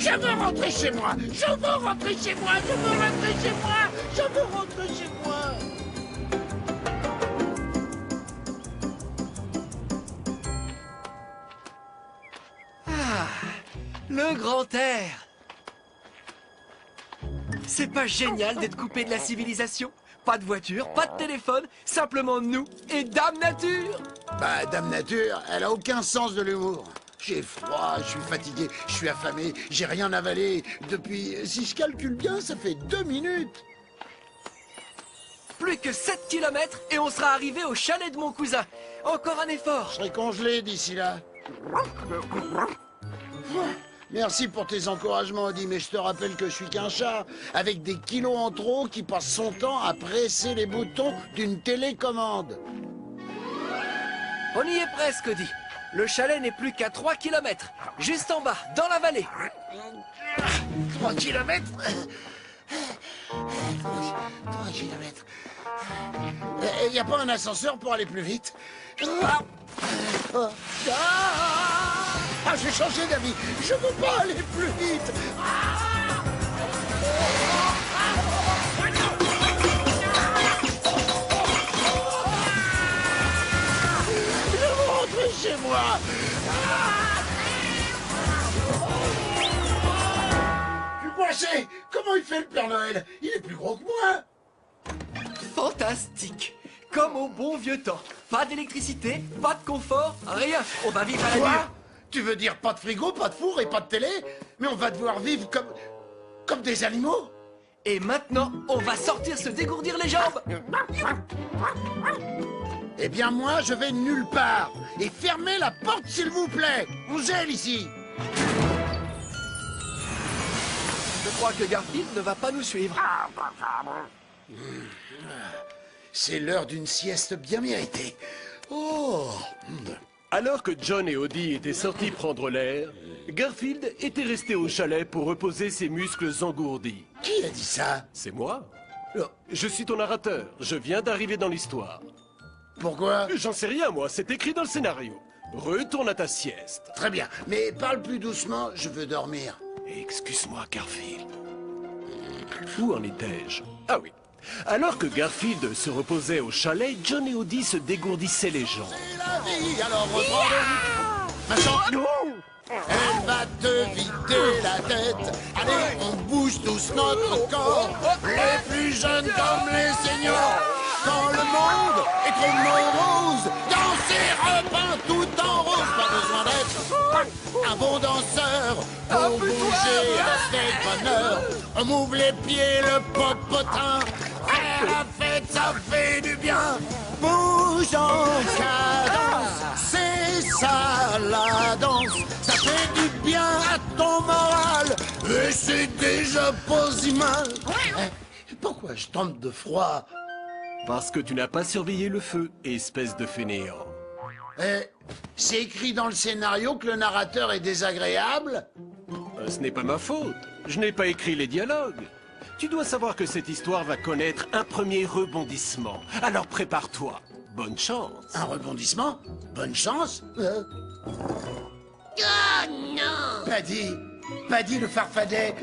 Je veux rentrer chez moi. Je veux rentrer chez moi. Je veux rentrer chez moi. Je veux rentrer chez moi. Le grand air. C'est pas génial d'être coupé de la civilisation? Pas de voiture, pas de téléphone, simplement nous et Dame Nature. Bah, Dame Nature, elle a aucun sens de l'humour. J'ai froid, je suis fatigué, je suis affamé, j'ai rien avalé depuis, si je calcule bien, ça fait 2 minutes. Plus que 7 kilomètres et on sera arrivé au chalet de mon cousin. Encore un effort. Je serai congelé d'ici là. Merci pour tes encouragements, Odie, mais je te rappelle que je suis qu'un chat, avec des kilos en trop qui passe son temps à presser les boutons d'une télécommande. On y est presque, Odie. Le chalet n'est plus qu'à 3 kilomètres, juste en bas, dans la vallée. 3 kilomètres 3 kilomètres. Il n'y a pas un ascenseur pour aller plus vite? Ah, j'ai changé d'avis. Je veux pas aller plus vite. Je veux rentrer chez moi. Je suis coincé. Comment il fait le Père Noël? Il est plus gros que moi. Fantastique. Comme au bon vieux temps. Pas d'électricité, pas de confort, rien. On va vivre à la Quoi? dure. Tu veux dire pas de frigo, pas de four et pas de télé? Mais on va devoir vivre comme des animaux? Et maintenant, on va sortir se dégourdir les jambes. Eh bien moi, je vais nulle part. Et fermez la porte, s'il vous plaît. On gèle ici. Je crois que Garfield ne va pas nous suivre. C'est l'heure d'une sieste bien méritée. Oh. Alors que John et Odie étaient sortis prendre l'air, Garfield était resté au chalet pour reposer ses muscles engourdis. Qui a dit ça? C'est moi. Je suis ton narrateur. Je viens d'arriver dans l'histoire. Pourquoi? J'en sais rien, moi. C'est écrit dans le scénario. Retourne à ta sieste. Très bien, mais parle plus doucement, je veux dormir. Excuse-moi, Garfield. Où en étais-je? Ah oui. Alors que Garfield se reposait au chalet, John et Odie se dégourdissaient les jambes. C'est la vie, alors reprends le... Maintenant, non! Elle va te vider la tête. Allez, on bouge tous notre corps. Les plus jeunes comme les seniors. Quand le monde est trop morose, danser repeint tout en rose. Pas besoin d'être un bon danseur pour bouger avec bonheur. On m'ouvre les pieds, le popotin. Faire la fête, ça fait du bien. Bouge en cadence, c'est ça la danse. Ça fait du bien à ton moral. Et c'est déjà pas si mal. Pourquoi je tombe de froid? Parce que tu n'as pas surveillé le feu, espèce de fainéant. C'est écrit dans le scénario que le narrateur est désagréable? Ce n'est pas ma faute. Je n'ai pas écrit les dialogues. Tu dois savoir que cette histoire va connaître un premier rebondissement. Alors prépare-toi. Bonne chance. Un rebondissement? Bonne chance? Oh non! Paddy le farfadet.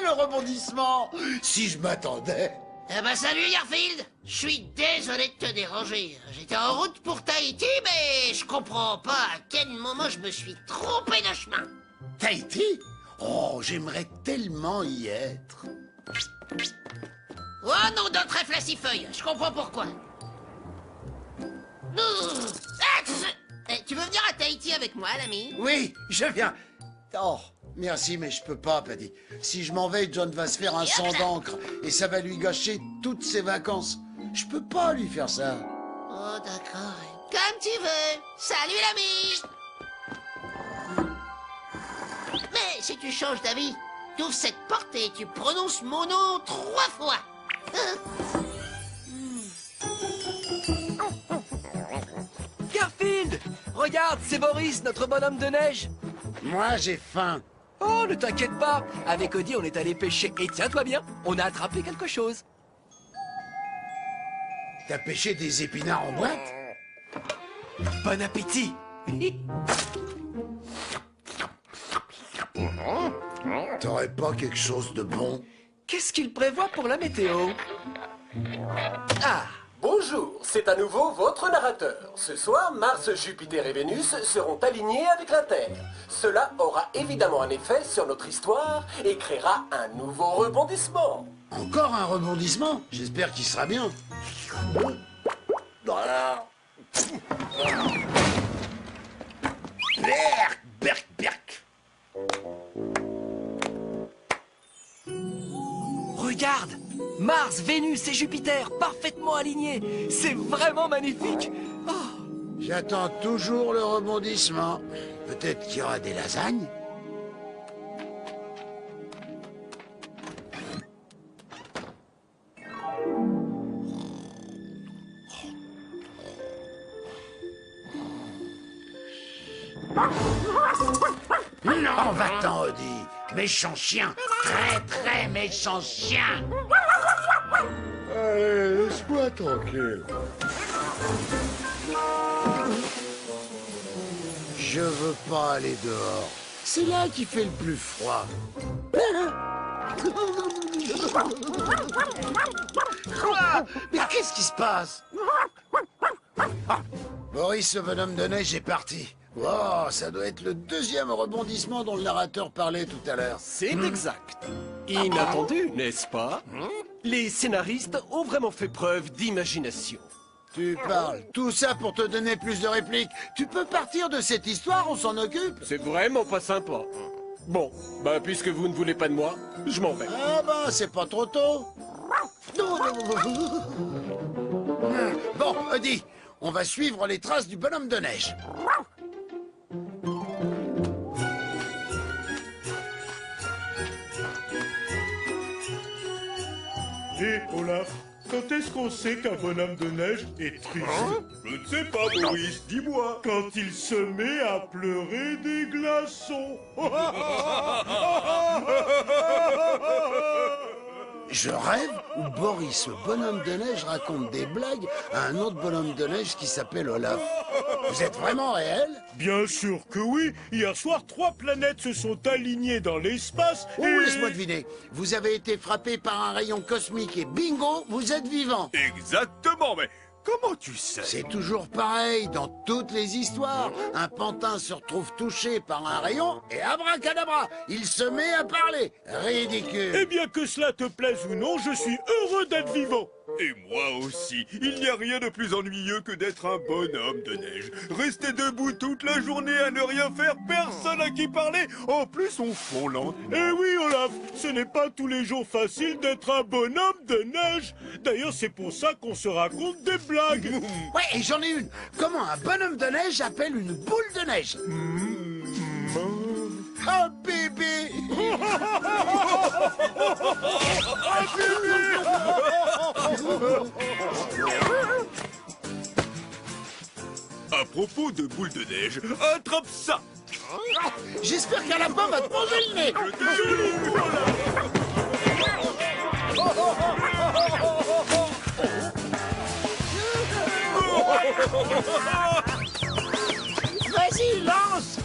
Le rebondissement. Si je m'attendais. Eh ben salut Garfield! Je suis désolé de te déranger. J'étais en route pour Tahiti, mais je comprends pas à quel moment je me suis trompé de chemin. Tahiti? Oh, j'aimerais tellement y être. Oh non, d'un trèfle à 6 feuilles, je comprends pourquoi. Tu veux venir à Tahiti avec moi, l'ami? Oui, je viens. Oh, merci, mais je peux pas, Paddy. Si je m'en vais, John va se faire un sang d'encre et ça va lui gâcher toutes ses vacances. Je peux pas lui faire ça. Oh, d'accord. Comme tu veux. Salut, l'ami. Mais si tu changes d'avis, tu ouvres cette porte et tu prononces mon nom 3 fois. Garfield! Regarde, c'est Boris, notre bonhomme de neige. Moi, j'ai faim. Oh, ne t'inquiète pas. Avec Odie, on est allé pêcher. Et tiens-toi bien, on a attrapé quelque chose. T'as pêché des épinards en boîte? Bon appétit. T'aurais pas quelque chose de bon? Qu'est-ce qu'il prévoit pour la météo? Ah! Bonjour, c'est à nouveau votre narrateur. Ce soir, Mars, Jupiter et Vénus seront alignés avec la Terre. Cela aura évidemment un effet sur notre histoire et créera un nouveau rebondissement. Encore un rebondissement? J'espère qu'il sera bien. Berk, berk, berk. Regarde! Mars, Vénus et Jupiter parfaitement alignés! C'est vraiment magnifique! Oh, J'attends toujours le rebondissement. Peut-être qu'il y aura des lasagnes? Non, va-t'en, Odie. Méchant chien. Très, très méchant chien. Allez, laisse-moi tranquille. Je veux pas aller dehors. C'est là qu'il fait le plus froid. Quoi? Mais qu'est-ce qui se passe? Ah, Boris, le bonhomme de neige est parti. Wow, ça doit être le deuxième rebondissement dont le narrateur parlait tout à l'heure. C'est exact. Inattendu, n'est-ce pas? Les scénaristes ont vraiment fait preuve d'imagination. Tu parles. Tout ça pour te donner plus de répliques. Tu peux partir de cette histoire, on s'en occupe? C'est vraiment pas sympa. Bon, bah puisque vous ne voulez pas de moi, je m'en vais. Ah bah, c'est pas trop tôt. Bon, Odie, on va suivre les traces du bonhomme de neige. Hé, Olaf, quand est-ce qu'on sait qu'un bonhomme de neige est triste? Je ne sais pas, Boris, dis-moi. Quand il se met à pleurer des glaçons. Je rêve où Boris, le bonhomme de neige, raconte des blagues à un autre bonhomme de neige qui s'appelle Olaf. Vous êtes vraiment réel? Bien sûr que oui. Hier soir, 3 planètes se sont alignées dans l'espace Oh, et... laisse-moi deviner. Vous avez été frappé par un rayon cosmique et bingo, vous êtes vivant. Exactement, mais comment tu sais? C'est toujours pareil dans toutes les histoires. Un pantin se retrouve touché par un rayon et abracadabra, il se met à parler. Ridicule. Eh bien que cela te plaise ou non, je suis heureux d'être vivant. Et moi aussi. Il n'y a rien de plus ennuyeux que d'être un bonhomme de neige. Rester debout toute la journée à ne rien faire, personne à qui parler. En plus, on fond lentement. Eh oui, Olaf, ce n'est pas tous les jours facile d'être un bonhomme de neige. D'ailleurs, c'est pour ça qu'on se raconte des blagues. Ouais, et j'en ai une. Comment un bonhomme de neige appelle une boule de neige? Un bébé. À propos de boules de neige, attrape ça. J'espère qu'un lapin va te manger le nez. Joli, Olaf. Vas-y, lance.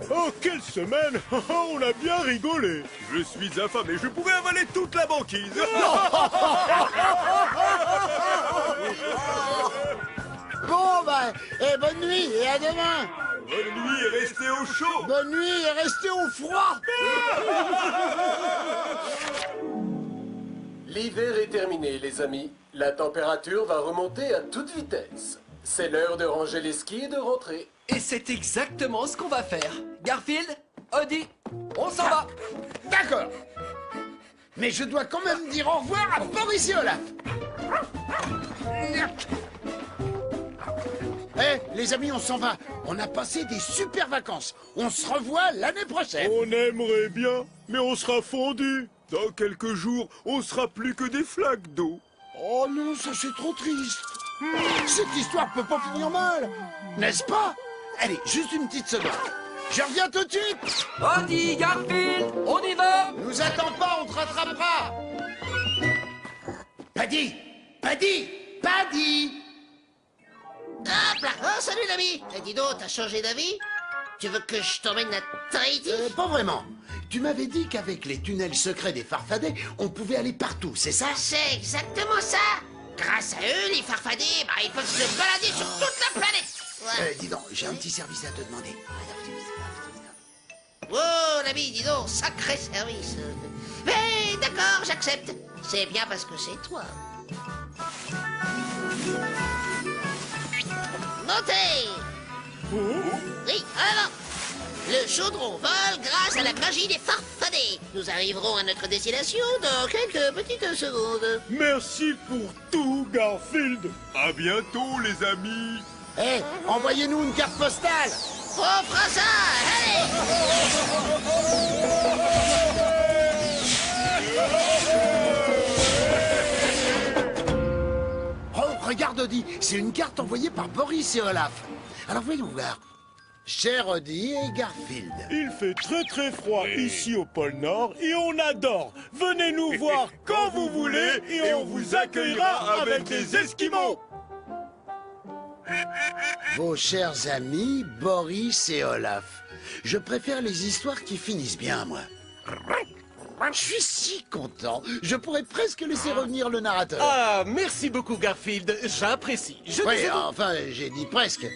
Oh, quelle semaine. On a bien rigolé. Je suis affamé, je pourrais avaler toute la banquise. Bon, bah, bonne nuit et à demain. Bonne nuit et restez au chaud. Bonne nuit et restez au froid. L'hiver est terminé, les amis. La température va remonter à toute vitesse. C'est l'heure de ranger les skis et de rentrer. et c'est exactement ce qu'on va faire. Garfield, Odie, on s'en va. D'accord. Mais je dois quand même dire au revoir à Boris et Olaf. Eh, les amis, on s'en va. On a passé des super vacances. On se revoit l'année prochaine. On aimerait bien, mais on sera fondus. Dans quelques jours, on sera plus que des flaques d'eau. Oh non, ça c'est trop triste. Cette histoire peut pas finir mal, n'est-ce pas? Allez, juste une petite seconde. Je reviens tout de suite. Odie, Garfield, on y va. Nous attends pas, on te rattrapera. Paddy, Paddy, Paddy. Hop là. Oh, salut l'ami. Dis donc, t'as changé d'avis? Tu veux que je t'emmène à Tahiti? Pas vraiment. Tu m'avais dit qu'avec les tunnels secrets des Farfadets, on pouvait aller partout, c'est ça? C'est exactement ça. Grâce à eux, les farfadets, bah, ils peuvent se balader sur toute la planète. Ouais. Dis donc, j'ai un petit service à te demander. Oh, l'ami, dis donc, sacré service. Mais d'accord, j'accepte. C'est bien parce que c'est toi. Montez. Oui, alors. Le chaudron vole grâce à la magie des farfadets. Nous arriverons à notre destination dans quelques petites secondes. Merci pour tout, Garfield. À bientôt, les amis. Hé, envoyez-nous une carte postale. On fera ça, allez. Oh, regarde, Odie, c'est une carte envoyée par Boris et Olaf. Alors voyons voir. Cher Odie et Garfield. Il fait très très froid ici au pôle Nord et on adore. Venez nous voir quand vous voulez et on vous accueillera avec des Esquimaux. Vos chers amis, Boris et Olaf. Je préfère les histoires qui finissent bien, moi. Je suis si content. Je pourrais presque laisser revenir le narrateur. Ah, merci beaucoup, Garfield. J'apprécie. Je Oui, disais donc- enfin, j'ai dit presque.